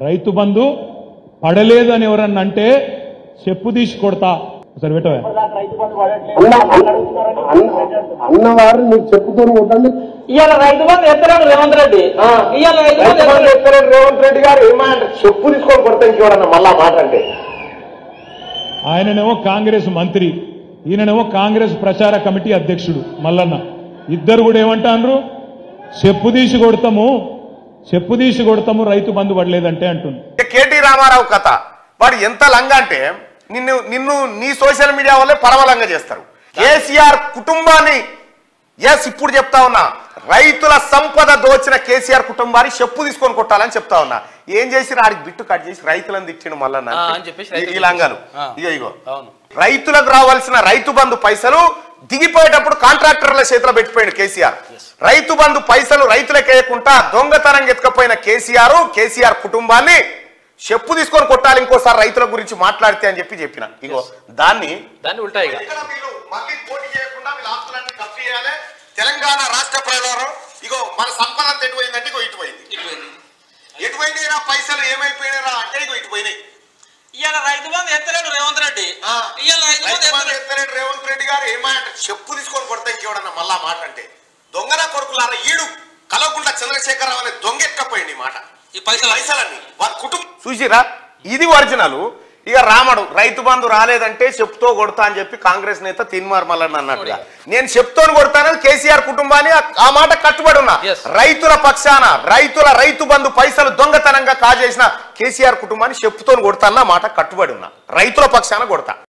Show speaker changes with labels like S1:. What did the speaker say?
S1: రైతు బంధు పడలేదని ఎవరన్నా అంటే చెప్పు తీసి కొడతా. సరే పెట్టవే
S2: అన్నవారు నీకు చెప్పుతూనే ఉంటుంది.
S3: ఇవాళ రైతు బంధు ఎత్తలేడు రేవంత్ రెడ్డి. ఇవాళ రైతు బంధు
S2: ఎత్తలేడు రేవంత్ రెడ్డి గారు ఏమంటారు? చెప్పు తీసుకొని కొడతా చూడన్న మళ్ళా మాట అంటే.
S1: ఆయననేమో కాంగ్రెస్ మంత్రి, ఈయననేమో కాంగ్రెస్ ప్రచార కమిటీ అధ్యక్షుడు మల్లన్న. ఇద్దరు కూడా ఏమంటారు? చెప్పు తీసి కొడతాము రైతు బంధు పడలేదంటే అంటుంది.
S4: కేటీ రామారావు కథ వాడు ఎంత లంగా అంటే నిన్ను నీ సోషల్ మీడియా వల్లే పరమలంగా చేస్తారు. కేసీఆర్ కుటుంబాన్ని ఇప్పుడు చెప్తా ఉన్నా, రైతుల సంపద దోచిన కేసీఆర్ కుటుంబాన్ని చెప్పు తీసుకొని కొట్టాలని చెప్తా ఉన్నా. ఏం చేసి ఆడికి బిట్టు కట్ చేసి రైతులను తిట్టిండు మళ్ళా ఈ లంగాలు. ఇగో రైతులకు రావాల్సిన రైతు బంధు పైసలు దిగిపోయేటప్పుడు కాంట్రాక్టర్ల చేతిలో పెట్టిపోయాడు కేసీఆర్. రైతు బంధు పైసలు రైతులకేయకుండా దొంగతనం ఎత్తుకపోయిన కేసీఆర్ కుటుంబాన్ని చెప్పు తీసుకొని కొట్టాలి ఇంకోసారి రైతుల గురించి మాట్లాడితే అని చెప్పిన. ఇగో దాన్ని తెలంగాణ రాష్ట్ర ప్రజలు ఇగో మన సంపద ఎటుపోయిందంటే ఇగో ఎటుపోయింది పైసలు ఏమైపోయినా అంటే ఇగో ఇటుపోయినాయి.
S3: ఇవాళ రైతు బంధు ఎత్తలేడు రేవంత్ రెడ్డి.
S4: ఎత్తలేడు రేవంత్ రెడ్డి గారు ఏమంటే చెప్పు తీసుకొని కొడతా ఇంకేవడన్నా మళ్ళా మాట అంటే. దొంగన కొడుకులారా ఈడు కలవకుండా చంద్రశేఖరరావు అనే దొంగ ఎక్కపోయింది మాట. ఈ పైసలన్నీ వారి కుటుంబం చూసిరా. ఇది ఒరిజినల్. ఇక రామడు రైతు బంధు రాలేదంటే చెప్తో కొడతా అని చెప్పి కాంగ్రెస్ నేత తిన్మార్ మల్లన్న అన్నట్టుగా నేను చెప్తోని కొడతానని కేసీఆర్ కుటుంబాన్ని ఆ మాట కట్టుబడి ఉన్నా. రైతుల పక్షాన రైతు బంధు పైసలు దొంగతనంగా కాజేసిన కేసీఆర్ కుటుంబాన్ని చెప్తోని కొడతానన్న మాట కట్టుబడి ఉన్నా. రైతుల పక్షాన కొడతా.